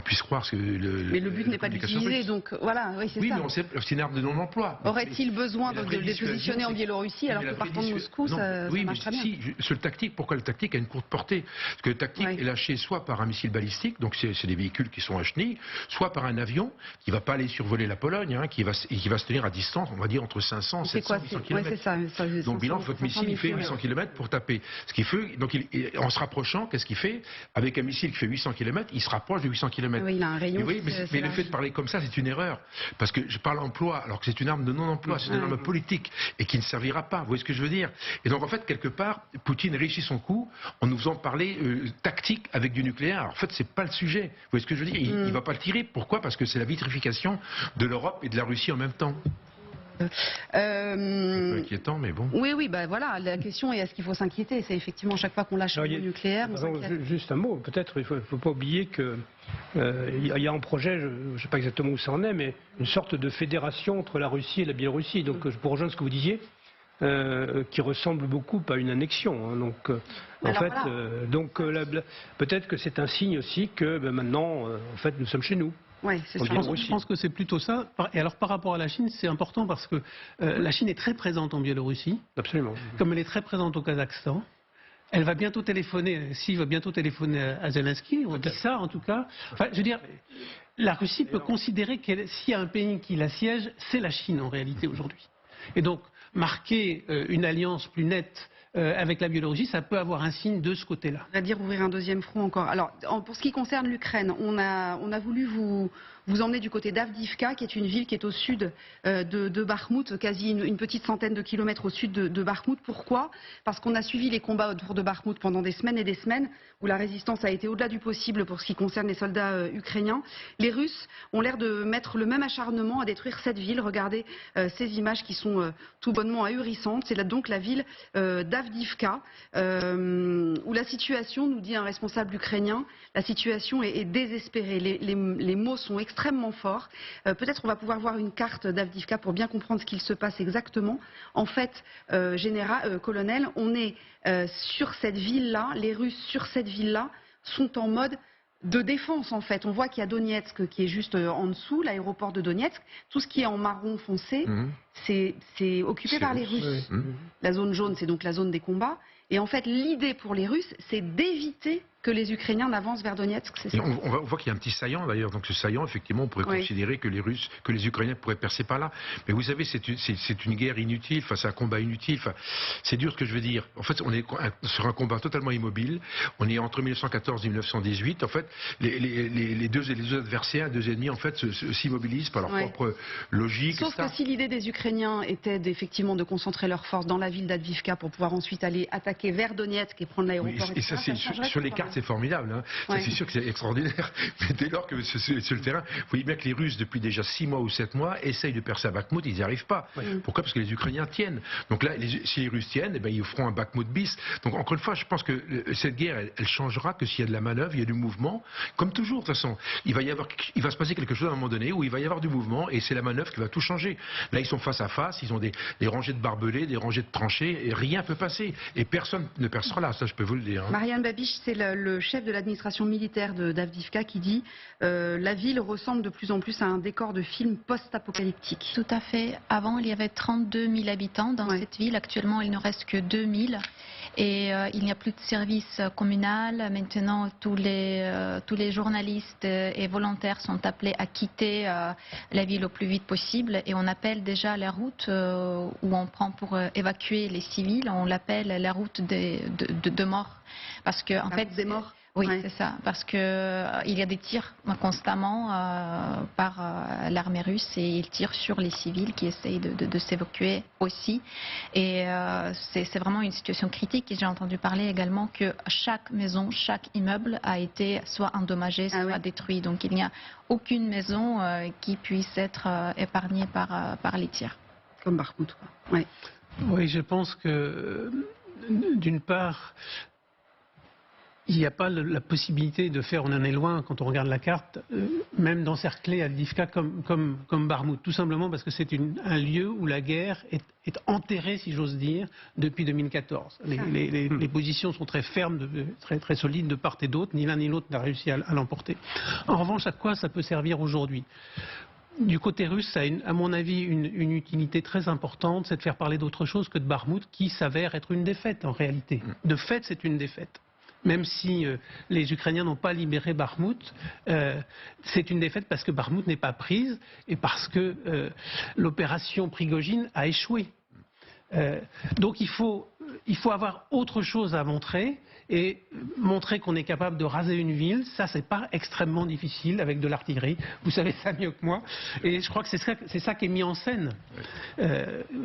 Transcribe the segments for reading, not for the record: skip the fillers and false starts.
puisse croire que mais le but n'est pas d'utiliser, donc voilà, oui, c'est ça. Oui, mais c'est une arme de non-emploi. Aurait-il besoin de les positionner en Biélorussie alors que partant de Moscou, ça marche très bien? Oui, mais sur le tactique, pourquoi le tactique a une courte portée? Parce que le tactique est lâché soit par un missile balistique, donc c'est des véhicules qui sont à chenilles, soit par un avion qui ne va pas aller survoler la Pologne, hein, qui va se tenir à distance, on va dire entre 500, 700, 800 km. Ouais, c'est ça, donc bilan, votre missile, il fait 800 km pour taper. Ce qui fait, donc en se rapprochant, qu'est-ce qu'il fait? Avec un missile qui fait 800 km, il se rapproche de 800 km. Oui, il a un rayon. Oui, mais le fait de parler comme ça, c'est une erreur. Parce que je parle emploi, alors que c'est une arme de non-emploi, c'est une arme politique, et qui ne servira pas. Vous voyez ce que je veux dire? Et donc, en fait, quelque part, Poutine réussit son coup en nous faisant parler tactique avec du nucléaire. Alors, en fait, c'est pas le sujet. Vous voyez ce que je veux dire? Il ne va pas le tirer. Pourquoi? Parce que c'est la vitrification de l'Europe et de la Russie en même temps. C'est un peu inquiétant, mais bon. Oui, bah voilà, la question est est-ce qu'il faut s'inquiéter? C'est effectivement chaque fois qu'on lâche un nucléaire. Juste un mot, peut-être, il ne faut pas oublier que il y a un projet, je ne sais pas exactement où ça en est, mais une sorte de fédération entre la Russie et la Biélorussie. Donc, pour rejoindre ce que vous disiez, qui ressemble beaucoup à une annexion. Hein. Donc, peut-être que c'est un signe aussi que maintenant, en fait, nous sommes chez nous. Ouais, je pense que c'est plutôt ça. Et alors par rapport à la Chine, c'est important parce que la Chine est très présente en Biélorussie. Absolument. Comme elle est très présente au Kazakhstan. Elle va bientôt téléphoner, Xi va bientôt téléphoner à Zelensky, on dit ça en tout cas. Enfin, je veux dire, la Russie peut considérer que s'il y a un pays qui l'assiège, c'est la Chine en réalité aujourd'hui. Et donc, marquer une alliance plus nette avec la Biélorussie, ça peut avoir un signe de ce côté-là. C'est-à-dire ouvrir un deuxième front encore. Alors, pour ce qui concerne l'Ukraine, on a voulu vous emmener du côté d'Avdiivka, qui est une ville qui est au sud de Bakhmout, quasi une petite centaine de kilomètres au sud de Bakhmout. Pourquoi? Parce qu'on a suivi les combats autour de Bakhmout pendant des semaines et des semaines, où la résistance a été au-delà du possible pour ce qui concerne les soldats ukrainiens. Les Russes ont l'air de mettre le même acharnement à détruire cette ville. Regardez ces images qui sont tout bonnement ahurissantes. C'est donc la ville d'Avdiivka, où la situation, nous dit un responsable ukrainien, la situation est désespérée. Les mots sont extrêmement forts. Peut-être on va pouvoir voir une carte d'Avdiivka pour bien comprendre ce qu'il se passe exactement. En fait, colonel, on est sur cette ville-là, les Russes sur cette ville-là sont en mode de défense en fait. On voit qu'il y a Donetsk qui est juste en dessous, l'aéroport de Donetsk. Tout ce qui est en marron foncé, c'est occupé par les Russes. La zone jaune, c'est donc la zone des combats. Et en fait, l'idée pour les Russes, c'est d'éviter que les Ukrainiens n'avancent vers Donetsk, c'est ça? On voit qu'il y a un petit saillant d'ailleurs, donc ce saillant, effectivement, on pourrait considérer que les Ukrainiens pourraient percer par là. Mais vous savez, c'est une guerre inutile, c'est un combat inutile, c'est dur ce que je veux dire. En fait, on est sur un combat totalement immobile, on est entre 1914 et 1918, en fait, les deux adversaires, les deux ennemis, en fait, s'immobilisent par leur propre logique. Sauf que si l'idée des Ukrainiens était effectivement de concentrer leurs forces dans la ville d'Avdiivka pour pouvoir ensuite aller attaquer vers Donetsk et prendre l'aéroport, et ça, c'est sur les cartes, c'est formidable, hein. C'est sûr que c'est extraordinaire, mais dès lors que sur le terrain, vous voyez bien que les Russes, depuis déjà 6 mois ou 7 mois, essayent de percer à Bakhmout, ils n'y arrivent pas. Pourquoi? Parce que les Ukrainiens tiennent. Donc là, si les Russes tiennent, eh ben, ils feront un Bakhmout bis. Donc encore une fois, je pense que cette guerre, elle changera que s'il y a de la manœuvre, il y a du mouvement, comme toujours de toute façon. Il va se passer quelque chose à un moment donné où il va y avoir du mouvement et c'est la manœuvre qui va tout changer. Là, ils sont face à face, ils ont des rangées de barbelés, des rangées de tranchées, et rien ne peut passer. Et personne ne percera là, ça je peux vous le dire. Hein. Marianne Babiche, c'est le chef de l'administration militaire d'Avdiivka qui dit la ville ressemble de plus en plus à un décor de film post-apocalyptique. Tout à fait. Avant, il y avait 32 000 habitants dans cette ville. Actuellement, il ne reste que 2 000. Et il n'y a plus de service communal. Maintenant, tous les journalistes et volontaires sont appelés à quitter la ville au plus vite possible. Et on appelle déjà la route où on prend pour évacuer les civils, on l'appelle la route de mort. Parce que, en fait, des morts. Oui, c'est ça, parce que il y a des tirs constamment par l'armée russe et ils tirent sur les civils qui essayent de s'évacuer aussi. Et c'est vraiment une situation critique. Et j'ai entendu parler également que chaque maison, chaque immeuble a été soit endommagé, soit détruit. Donc il n'y a aucune maison qui puisse être épargnée par les tirs. Comme Bakhmout, quoi. Oui, je pense que d'une part, il n'y a pas la possibilité de faire, on en est loin quand on regarde la carte, même d'encercler Avdiivka comme Barmout, tout simplement parce que c'est un lieu où la guerre est enterrée, si j'ose dire, depuis 2014. Les positions sont très fermes, très solides de part et d'autre, ni l'un ni l'autre n'a réussi à l'emporter. En revanche, à quoi ça peut servir aujourd'hui ? Du côté russe, ça a, à mon avis, une utilité très importante, c'est de faire parler d'autre chose que de Barmout, qui s'avère être une défaite en réalité. De fait, c'est une défaite. Même si les Ukrainiens n'ont pas libéré Bakhmout, c'est une défaite parce que Bakhmout n'est pas prise et parce que l'opération Prigojine a échoué. Donc il faut avoir autre chose à montrer et montrer qu'on est capable de raser une ville. Ça, c'est pas extrêmement difficile avec de l'artillerie. Vous savez ça mieux que moi. Et je crois que c'est ça qui est mis en scène.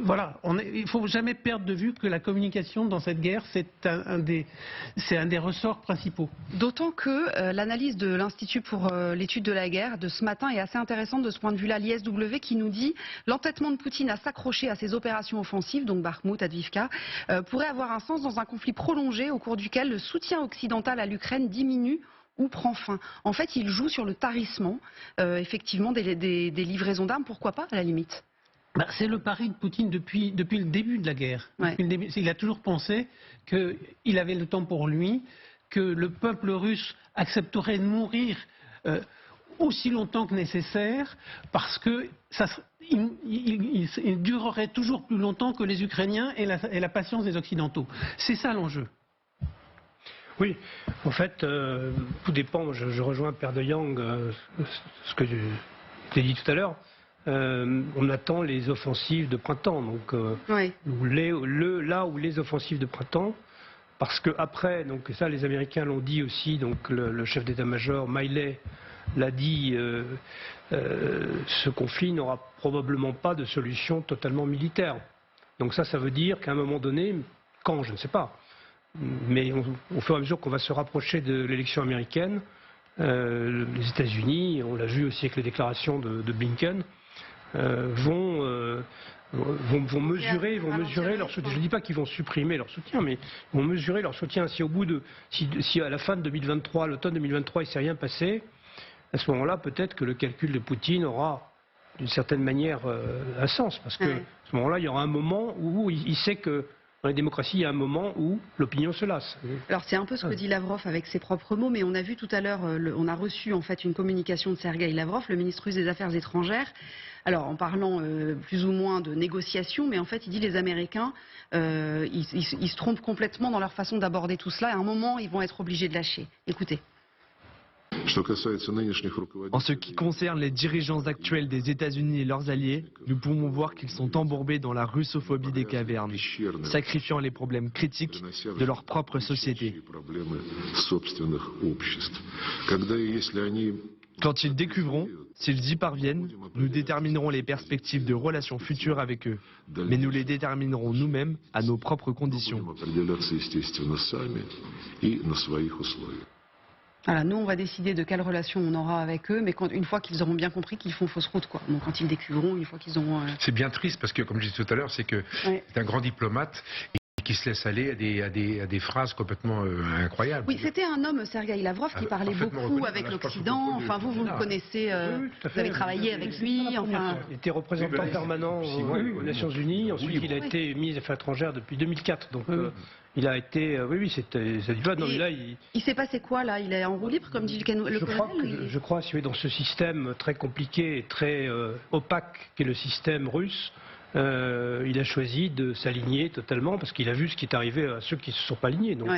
Voilà. Il ne faut jamais perdre de vue que la communication dans cette guerre, c'est un des ressorts principaux. D'autant que l'analyse de l'Institut pour l'étude de la guerre de ce matin est assez intéressante de ce point de vue-là. L'ISW qui nous dit l'entêtement de Poutine à s'accrocher à ses opérations offensives, donc Bakhmout, Avdiivka, pourrait avoir un sens dans un conflit prolongé au cours duquel le soutien occidental à l'Ukraine diminue ou prend fin. En fait, il joue sur le tarissement, effectivement, des livraisons d'armes. Pourquoi pas, à la limite ? C'est le pari de Poutine depuis le début de la guerre. Ouais. Il a toujours pensé qu'il avait le temps pour lui, que le peuple russe accepterait de mourir aussi longtemps que nécessaire, parce que il durerait toujours plus longtemps que les Ukrainiens et la patience des Occidentaux. C'est ça l'enjeu. Oui, en fait, tout dépend. Je rejoins Père de Yang, ce que j'ai dit tout à l'heure. On attend les offensives de printemps, donc là où les offensives de printemps, parce que après, donc ça les Américains l'ont dit aussi, donc le chef d'état-major Miley l'a dit, ce conflit n'aura probablement pas de solution totalement militaire. Donc ça veut dire qu'à un moment donné, quand, je ne sais pas, mais au fur et à mesure qu'on va se rapprocher de l'élection américaine, les États-Unis, on l'a vu aussi avec les déclarations de Blinken, vont mesurer leur soutien. Je ne dis pas qu'ils vont supprimer leur soutien, mais ils vont mesurer leur soutien. Si à la fin de 2023, l'automne 2023, il ne s'est rien passé, à ce moment-là, peut-être que le calcul de Poutine aura, d'une certaine manière, un sens. Parce que à ce moment-là, il y aura un moment où il sait que dans les démocraties, il y a un moment où l'opinion se lasse. Alors c'est un peu ce que dit Lavrov avec ses propres mots, mais on a vu tout à l'heure, on a reçu en fait une communication de Sergueï Lavrov, le ministre russe des Affaires étrangères, alors en parlant plus ou moins de négociations, mais en fait il dit les Américains, ils se trompent complètement dans leur façon d'aborder tout cela, et à un moment ils vont être obligés de lâcher. Écoutez. En ce qui concerne les dirigeants actuels des États-Unis et leurs alliés, nous pouvons voir qu'ils sont embourbés dans la russophobie des cavernes, sacrifiant les problèmes critiques de leur propre société. Quand ils décuvront, s'ils y parviennent, nous déterminerons les perspectives de relations futures avec eux. Mais nous les déterminerons nous-mêmes à nos propres conditions. Voilà, nous on va décider de quelle relation on aura avec eux, mais une fois qu'ils auront bien compris qu'ils font fausse route, quoi. Donc quand ils découvriront, une fois qu'ils auront... C'est bien triste parce que, comme je disais tout à l'heure, c'est que c'est un grand diplomate qui se laisse aller à des phrases complètement incroyables. Oui, c'était un homme, Sergueï Lavrov, qui parlait beaucoup avec l'Occident. Enfin, vous le connaissez, vous avez travaillé avec lui. Enfin... Il était représentant permanent aux Nations Unies. Ensuite, il a été ministre des Affaires étrangères depuis 2004. Donc, il a été... Il s'est passé quoi, là? Il est en roue libre, comme dit le colonel? Je crois, si vous voulez, dans ce système très compliqué et très opaque qu'est le système russe, il a choisi de s'aligner totalement parce qu'il a vu ce qui est arrivé à ceux qui ne se sont pas alignés. Donc,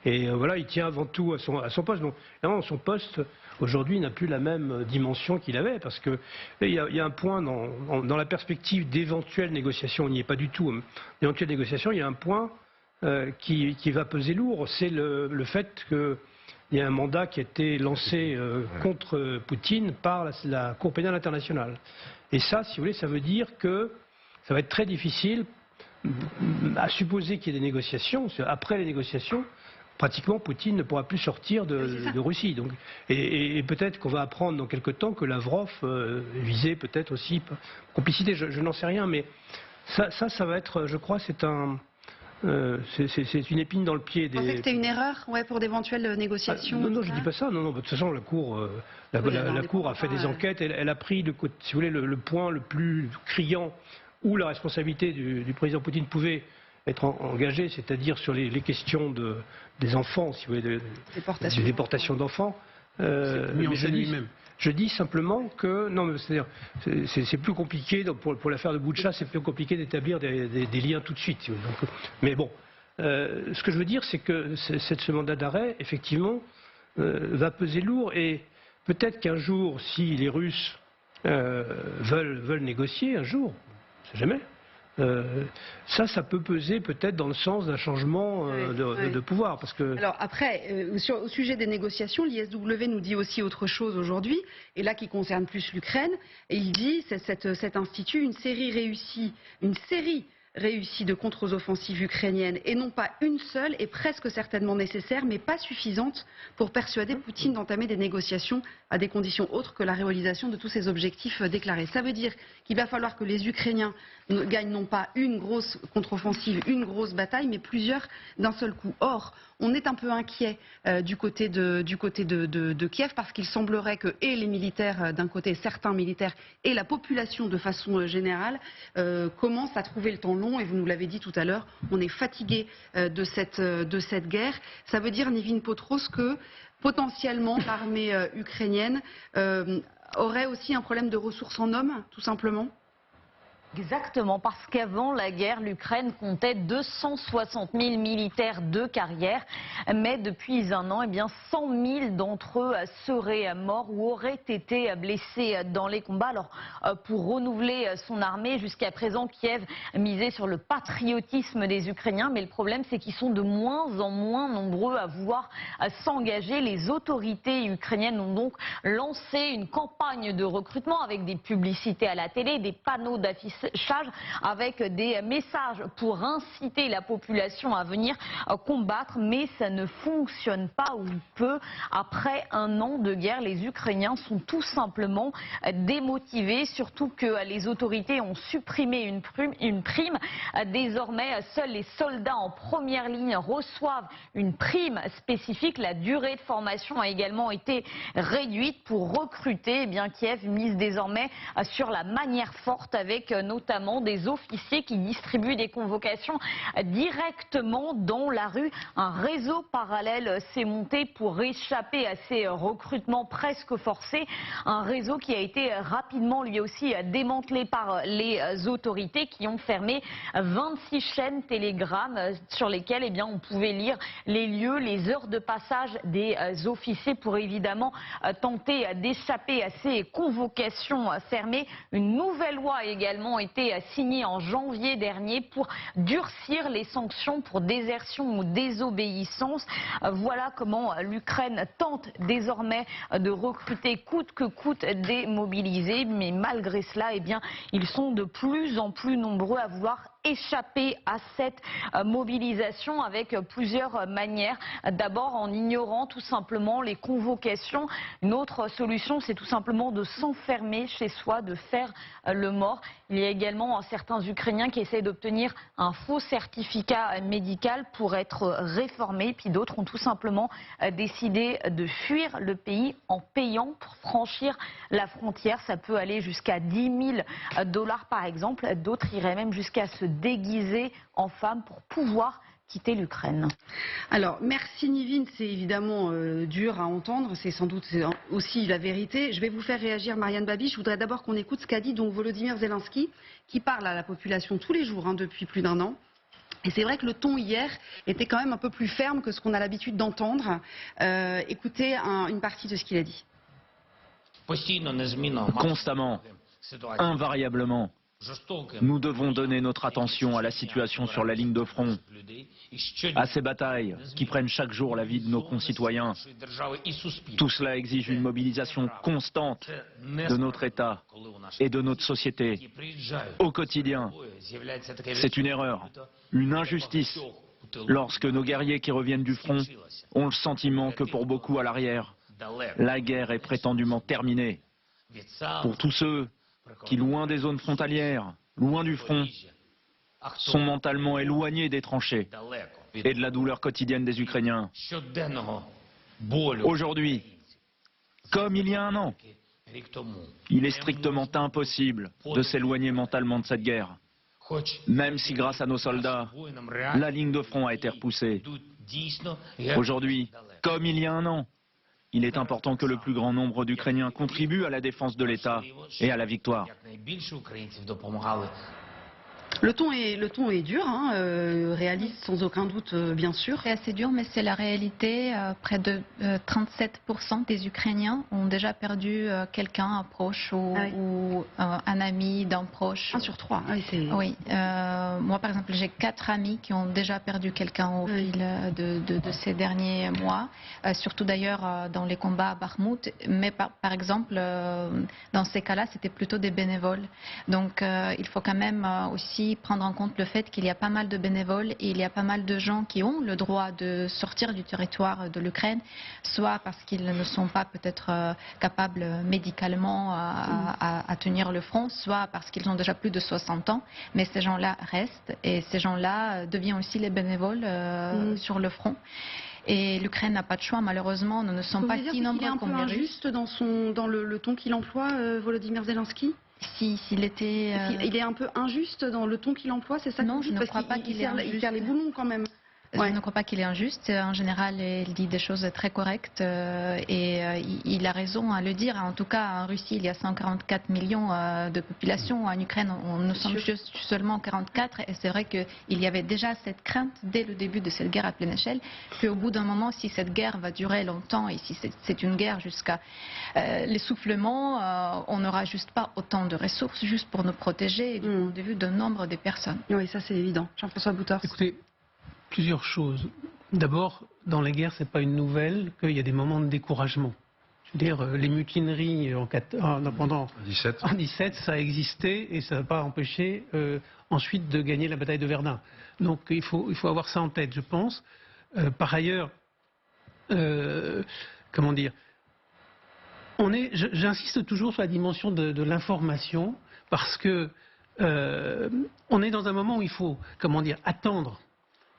voilà, il tient avant tout à son poste. Donc, évidemment, son poste, aujourd'hui, n'a plus la même dimension qu'il avait parce qu'il y a un point dans la perspective d'éventuelles négociations, on n'y est pas du tout, d'éventuelles négociations, il y a un point qui va peser lourd, c'est le fait qu'il y a un mandat qui a été lancé contre Poutine par la Cour pénale internationale. Et ça, si vous voulez, ça veut dire que ça va être très difficile à supposer qu'il y ait des négociations. Après les négociations, pratiquement Poutine ne pourra plus sortir de Russie. Donc, et peut-être qu'on va apprendre dans quelque temps que Lavrov visait peut-être aussi complicité, je n'en sais rien, mais ça va être, je crois, c'est un C'est une épine dans le pied des... Vous pensez que c'était une erreur pour d'éventuelles négociations? Non, je ne dis pas ça. Non, de toute façon, la Cour, la Cour a fait des enquêtes. Elle a pris, si vous voulez, le point le plus criant où la responsabilité du président Poutine pouvait être engagée, c'est-à-dire sur les questions des enfants, si vous voulez, des déportations d'enfants. Je dis simplement que non, c'est plus compliqué pour l'affaire de Boutcha, c'est plus compliqué d'établir des liens tout de suite. Donc, mais bon, ce que je veux dire, c'est que ce mandat d'arrêt, effectivement, va peser lourd et peut-être qu'un jour, si les Russes veulent négocier, un jour, on ne sait jamais. Ça peut peser peut-être dans le sens d'un changement de pouvoir. Parce que... Alors après, au sujet des négociations, l'ISW nous dit aussi autre chose aujourd'hui, et là qui concerne plus l'Ukraine, et il dit, cet institut, une série réussie de contre-offensives ukrainiennes, et non pas une seule, est presque certainement nécessaire, mais pas suffisante pour persuader Poutine d'entamer des négociations à des conditions autres que la réalisation de tous ses objectifs déclarés. Ça veut dire qu'il va falloir que les Ukrainiens gagnent non pas une grosse contre-offensive, une grosse bataille, mais plusieurs d'un seul coup. Or, on est un peu inquiet du côté de Kiev, parce qu'il semblerait que et les militaires d'un côté, certains militaires, et la population de façon générale commencent à trouver le temps long, et vous nous l'avez dit tout à l'heure, on est fatigué de cette guerre. Ça veut dire, Nivine Potros, que potentiellement l'armée ukrainienne aurait aussi un problème de ressources en hommes, tout simplement? Exactement, parce qu'avant la guerre, l'Ukraine comptait 260 000 militaires de carrière, mais depuis un an, 100 000 d'entre eux seraient morts ou auraient été blessés dans les combats. Alors, pour renouveler son armée, jusqu'à présent, Kiev misait sur le patriotisme des Ukrainiens, mais le problème, c'est qu'ils sont de moins en moins nombreux à vouloir s'engager. Les autorités ukrainiennes ont donc lancé une campagne de recrutement avec des publicités à la télé, des panneaux d'affichage, avec des messages pour inciter la population à venir combattre, mais ça ne fonctionne pas ou peu. Après un an de guerre, les Ukrainiens sont tout simplement démotivés, surtout que les autorités ont supprimé une prime. Désormais, seuls les soldats en première ligne reçoivent une prime spécifique. La durée de formation a également été réduite pour recruter. Kiev mise désormais sur la manière forte, avec notamment des officiers qui distribuent des convocations directement dans la rue. Un réseau parallèle s'est monté pour échapper à ces recrutements presque forcés. Un réseau qui a été rapidement lui aussi démantelé par les autorités, qui ont fermé 26 chaînes Telegram sur lesquelles on pouvait lire les lieux, les heures de passage des officiers pour évidemment tenter d'échapper à ces convocations fermées. Une nouvelle loi a également été signée en janvier dernier pour durcir les sanctions pour désertion ou désobéissance. Voilà comment l'Ukraine tente désormais de recruter coûte que coûte des mobilisés, mais malgré cela, ils sont de plus en plus nombreux à vouloir échapper à cette mobilisation, avec plusieurs manières. D'abord en ignorant tout simplement les convocations. Une autre solution, c'est tout simplement de s'enfermer chez soi, de faire le mort. Il y a également certains Ukrainiens qui essaient d'obtenir un faux certificat médical pour être réformés, puis d'autres ont tout simplement décidé de fuir le pays en payant pour franchir la frontière. Ça peut aller jusqu'à 10 000 $ par exemple. D'autres iraient même jusqu'à se déguiser en femme pour pouvoir quitter l'Ukraine. Alors, merci Nivine, c'est évidemment dur à entendre, c'est sans doute aussi la vérité. Je vais vous faire réagir, Marianne Babi. Je voudrais d'abord qu'on écoute ce qu'a dit donc Volodymyr Zelensky, qui parle à la population tous les jours depuis plus d'un an. Et c'est vrai que le ton hier était quand même un peu plus ferme que ce qu'on a l'habitude d'entendre. Écoutez une partie de ce qu'il a dit. Constamment, invariablement, nous devons donner notre attention à la situation sur la ligne de front, à ces batailles qui prennent chaque jour la vie de nos concitoyens. Tout cela exige une mobilisation constante de notre État et de notre société au quotidien. C'est une erreur, une injustice, lorsque nos guerriers qui reviennent du front ont le sentiment que pour beaucoup à l'arrière, la guerre est prétendument terminée. Pour tous ceux qui, loin des zones frontalières, loin du front, sont mentalement éloignés des tranchées et de la douleur quotidienne des Ukrainiens. Aujourd'hui, comme il y a un an, il est strictement impossible de s'éloigner mentalement de cette guerre. Même si grâce à nos soldats, la ligne de front a été repoussée. Aujourd'hui, comme il y a un an, il est important que le plus grand nombre d'Ukrainiens contribuent à la défense de l'État et à la victoire. Le ton est dur, hein, réaliste sans aucun doute, bien sûr. C'est assez dur, mais c'est la réalité. Près de 37% des Ukrainiens ont déjà perdu quelqu'un, un proche ou un ami d'un proche. 1 sur 3. Oui. Moi, par exemple, j'ai 4 amis qui ont déjà perdu quelqu'un au fil de ces derniers mois. Surtout d'ailleurs dans les combats à Bakhmout. Mais par exemple, dans ces cas-là, c'était plutôt des bénévoles. Donc il faut quand même aussi prendre en compte le fait qu'il y a pas mal de bénévoles et il y a pas mal de gens qui ont le droit de sortir du territoire de l'Ukraine, soit parce qu'ils ne sont pas peut-être capables médicalement à tenir le front, soit parce qu'ils ont déjà plus de 60 ans, mais ces gens-là restent et ces gens-là deviennent aussi les bénévoles sur le front. Et l'Ukraine n'a pas de choix, malheureusement, nous ne sommes pas si nombreux comme les Russes. Il est un peu injuste dans le ton qu'il emploie, Volodymyr Zelensky ? S'il était... Il est un peu injuste dans le ton qu'il emploie, c'est ça? Non, je ne crois pas qu'il est injuste. Il serre les boulons quand même. Je ne crois pas qu'il est injuste. En général, il dit des choses très correctes et il a raison à le dire. En tout cas, en Russie, il y a 144 millions de population. En Ukraine, nous sommes seulement 44. Et c'est vrai qu'il y avait déjà cette crainte dès le début de cette guerre à pleine échelle qu'au bout d'un moment, si cette guerre va durer longtemps et si c'est une guerre jusqu'à l'essoufflement, on n'aura juste pas autant de ressources juste pour nous protéger du point de vue d'un nombre de personnes. Oui, ça c'est évident. Jean-François Boutors. Écoutez, plusieurs choses. D'abord, dans les guerres, ce n'est pas une nouvelle qu'il y a des moments de découragement. Je veux dire, les mutineries pendant 17, ça a existé et ça n'a pas empêché ensuite de gagner la bataille de Verdun. Donc il faut avoir ça en tête, je pense. Par ailleurs, comment dire, j'insiste toujours sur la dimension de l'information parce que on est dans un moment où il faut, comment dire, attendre.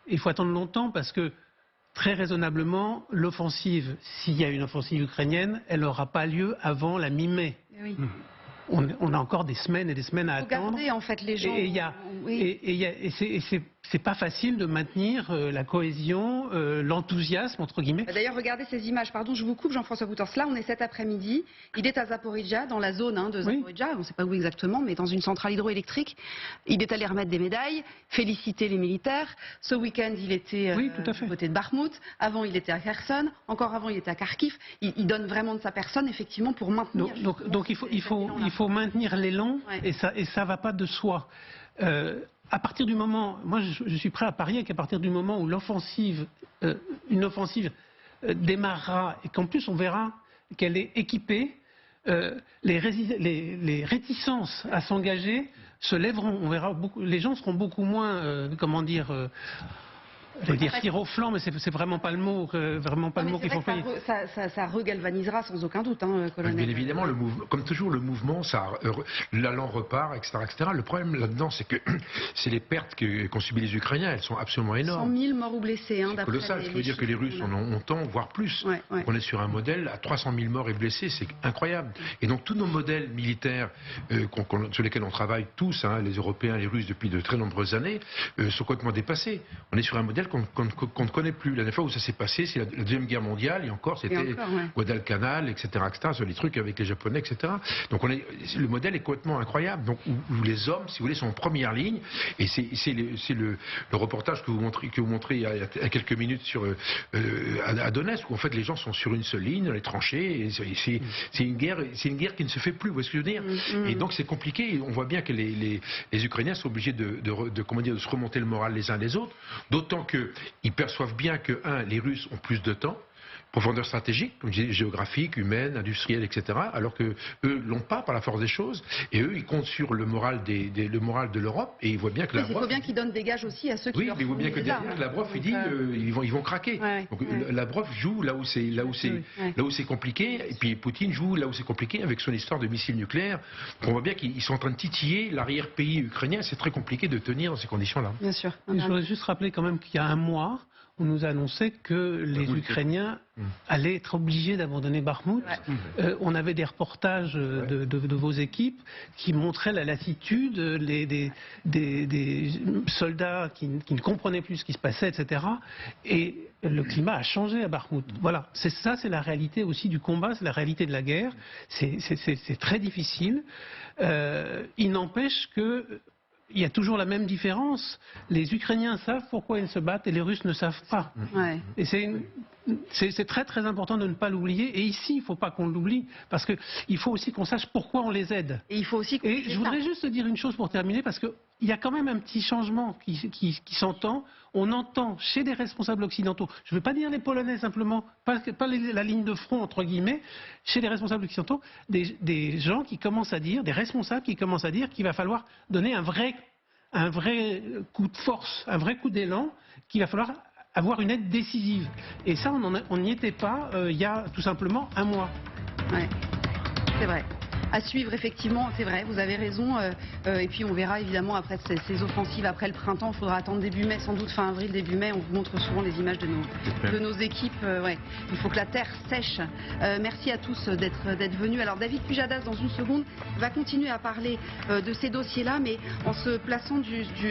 Il faut attendre longtemps parce que, très raisonnablement, l'offensive, s'il y a une offensive ukrainienne, elle n'aura pas lieu avant la mi-mai. Oui. On a encore des semaines et des semaines à attendre. Regardez en fait les gens. Et c'est pas facile de maintenir la cohésion, l'enthousiasme entre guillemets. D'ailleurs, regardez ces images. Pardon, je vous coupe, Jean-François Boutors. Là, on est cet après-midi. Il est à Zaporijia, dans la zone de Zaporijia. On ne sait pas où exactement, mais dans une centrale hydroélectrique. Il est allé remettre des médailles, féliciter les militaires. Ce week-end, il était du côté de Bakhmout. Avant, il était à Kherson. Encore avant, il était à Kharkiv. Il donne vraiment de sa personne, effectivement, pour maintenir. Donc il faut maintenir l'élan et ça va pas de soi. À partir du moment, moi je suis prêt à parier qu'à partir du moment où une offensive démarrera et qu'en plus on verra qu'elle est équipée, les réticences à s'engager se lèveront. On verra les gens seront beaucoup moins, comment dire. Je vais dire tir au flanc, mais c'est vraiment pas le mot, qu'il faut employer. Ça regalvanisera sans aucun doute, colonel. Bien évidemment, comme toujours, le mouvement, l'allant repart, etc., etc. Le problème là-dedans, c'est que c'est les pertes qu'ont subies les Ukrainiens, elles sont absolument énormes. 100 000 morts ou blessés, c'est colossal. Ça veut dire que les Russes en ont autant, voire plus. On est sur un modèle à 300 000 morts et blessés, c'est incroyable. Et donc tous nos modèles militaires sur lesquels on travaille tous, les Européens, les Russes, depuis de très nombreuses années, sont complètement dépassés. On est sur un modèle qu'on ne connaît plus. La dernière fois où ça s'est passé, c'est la Deuxième Guerre mondiale, et encore, c'était Guadalcanal, etc., sur les trucs avec les Japonais, etc. Donc le modèle est complètement incroyable. Donc où les hommes, si vous voulez, sont en première ligne, et c'est le reportage que vous montrez il y a quelques minutes à Donetsk, où en fait les gens sont sur une seule ligne, dans les tranchées, et c'est une guerre qui ne se fait plus, vous voyez ce que je veux dire. Et donc c'est compliqué, on voit bien que les Ukrainiens sont obligés de se remonter le moral les uns les autres, d'autant qu'ils perçoivent bien que, les Russes ont plus de temps, profondeur stratégique, comme je dis, géographique, humaine, industrielle, etc. Alors que eux l'ont pas par la force des choses. Et eux, ils comptent sur le moral de l'Europe. Et ils voient bien que il faut bien qu'ils donnent des gages aussi à ceux qui leur mais ils voient bien que derrière, Lavrov, il dit ils vont craquer. Donc Lavrov joue là où c'est compliqué. Et puis Poutine joue là où c'est compliqué avec son histoire de missiles nucléaires. Donc on voit bien qu'ils sont en train de titiller l'arrière-pays ukrainien. C'est très compliqué de tenir dans ces conditions-là. Bien sûr. Je voudrais juste rappeler quand même qu'il y a un mois, on nous a annoncé que les Ukrainiens allaient être obligés d'abandonner Bakhmout. On avait des reportages de vos équipes qui montraient la lassitude, des soldats qui ne comprenaient plus ce qui se passait, etc. Et le climat a changé à Bakhmout. Voilà, c'est la réalité aussi du combat, c'est la réalité de la guerre. C'est très difficile. Il n'empêche que il y a toujours la même différence. Les Ukrainiens savent pourquoi ils se battent et les Russes ne savent pas. Et c'est très très important de ne pas l'oublier. Et ici, il ne faut pas qu'on l'oublie, parce qu'il faut aussi qu'on sache pourquoi on les aide. Et il faut aussi. Et je voudrais juste dire une chose pour terminer, parce qu'il y a quand même un petit changement qui s'entend. On entend chez des responsables occidentaux, je ne veux pas dire les Polonais simplement, pas la ligne de front entre guillemets, chez les responsables occidentaux, des gens qui commencent à dire, des responsables qui commencent à dire qu'il va falloir donner un vrai coup de force, un vrai coup d'élan, qu'il va falloir avoir une aide décisive. Et ça, on n'y était pas il y a tout simplement un mois. Ouais, c'est vrai. À suivre, effectivement, c'est vrai, vous avez raison. Et puis on verra évidemment après ces offensives, après le printemps, il faudra attendre début mai, sans doute fin avril, début mai. On vous montre souvent les images de nos équipes. Il faut que la terre sèche. Merci à tous d'être venus. Alors David Pujadas, dans une seconde, va continuer à parler de ces dossiers-là, mais en se plaçant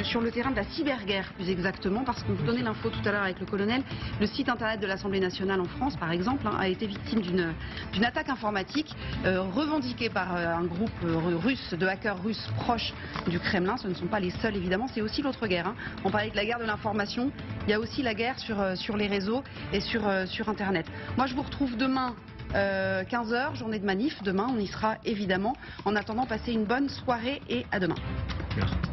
sur le terrain de la cyberguerre, plus exactement, parce qu'on vous donnait l'info tout à l'heure avec le colonel. Le site internet de l'Assemblée nationale en France, par exemple, a été victime d'une attaque informatique revendiquée par un groupe russe, de hackers russes proches du Kremlin. Ce ne sont pas les seuls, évidemment, c'est aussi l'autre guerre. On parlait de la guerre de l'information, il y a aussi la guerre sur les réseaux et sur Internet. Moi, je vous retrouve demain 15h, journée de manif. Demain, on y sera évidemment. En attendant, passez une bonne soirée et à demain. Merci.